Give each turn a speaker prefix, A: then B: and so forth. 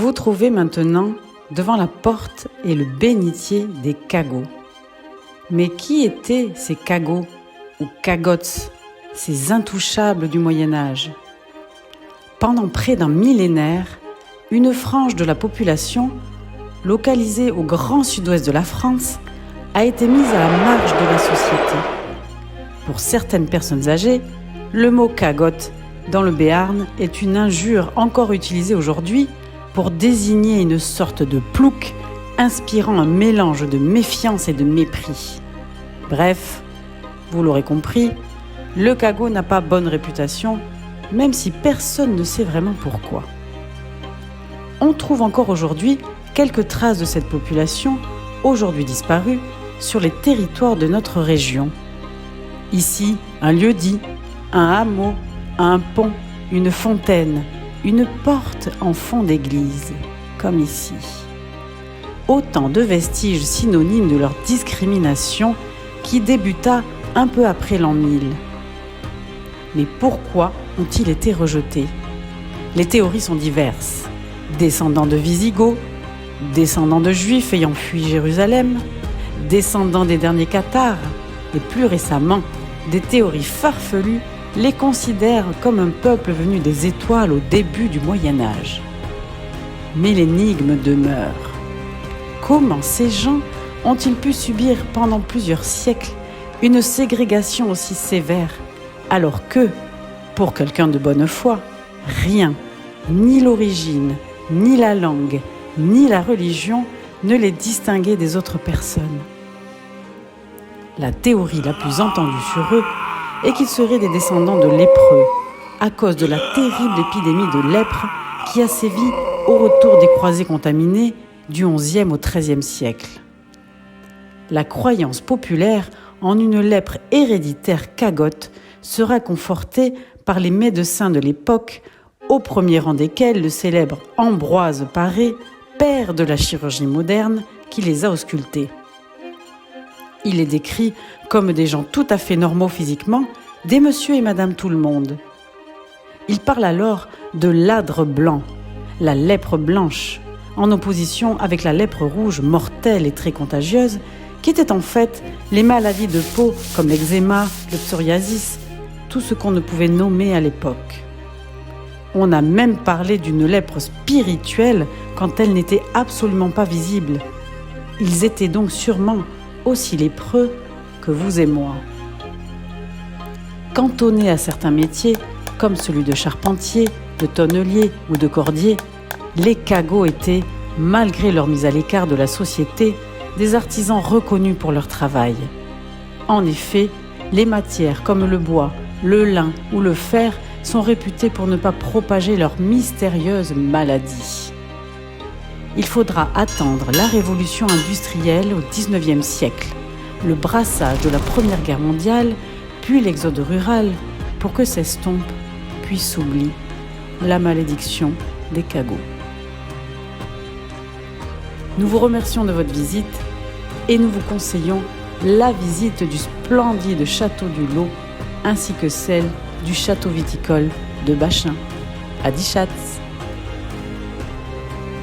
A: vous trouvez maintenant devant la porte et le bénitier des cagots. Mais qui étaient ces cagots ou cagots, ces intouchables du Moyen-Âge ? Pendant près d'un millénaire, une frange de la population, localisée au grand sud-ouest de la France, a été mise à la marge de la société. Pour certaines personnes âgées, le mot cagotte dans le Béarn est une injure encore utilisée aujourd'hui pour désigner une sorte de plouc inspirant un mélange de méfiance et de mépris. Bref, vous l'aurez compris, le cagot n'a pas bonne réputation, même si personne ne sait vraiment pourquoi. On trouve encore aujourd'hui quelques traces de cette population, aujourd'hui disparue, sur les territoires de notre région. Ici, un lieu-dit, un hameau, un pont, une fontaine, une porte en fond d'église, comme ici. Autant de vestiges synonymes de leur discrimination qui débuta un peu après l'an 1000. Mais pourquoi ont-ils été rejetés ? Les théories sont diverses. Descendants de Wisigoths, descendants de Juifs ayant fui Jérusalem, descendants des derniers Cathares, et plus récemment, des théories farfelues les considèrent comme un peuple venu des étoiles au début du Moyen-Âge. Mais l'énigme demeure. Comment ces gens ont-ils pu subir pendant plusieurs siècles une ségrégation aussi sévère, alors que, pour quelqu'un de bonne foi, rien, ni l'origine, ni la langue, ni la religion ne les distinguait des autres personnes. La théorie la plus entendue sur eux est qu'ils seraient des descendants de lépreux, à cause de la terrible épidémie de lèpre qui a sévi au retour des croisés contaminés du XIe au XIIIe siècle. La croyance populaire en une lèpre héréditaire cagotte sera confortée par les médecins de l'époque, au premier rang desquels le célèbre Ambroise Paré, père de la chirurgie moderne, qui les a auscultés. Il les décrit comme des gens tout à fait normaux physiquement, des monsieur et madame tout le monde. Il parle alors de l'âdre blanc, la lèpre blanche, en opposition avec la lèpre rouge mortelle et très contagieuse, qui étaient en fait les maladies de peau comme l'eczéma, le psoriasis, tout ce qu'on ne pouvait nommer à l'époque. On a même parlé d'une lèpre spirituelle quand elle n'était absolument pas visible. Ils étaient donc sûrement aussi lépreux que vous et moi. Cantonnés à certains métiers, comme celui de charpentier, de tonnelier ou de cordier, les cagots étaient, malgré leur mise à l'écart de la société, des artisans reconnus pour leur travail. En effet, les matières comme le bois, le lin ou le fer sont réputées pour ne pas propager leur mystérieuse maladie. Il faudra attendre la révolution industrielle au XIXe siècle, le brassage de la Première Guerre mondiale, puis l'exode rural, pour que s'estompe, puis s'oublie, la malédiction des cagots. Nous vous remercions de votre visite et nous vous conseillons la visite du splendide château du Lot ainsi que celle du château viticole de Bachin à Dischatz.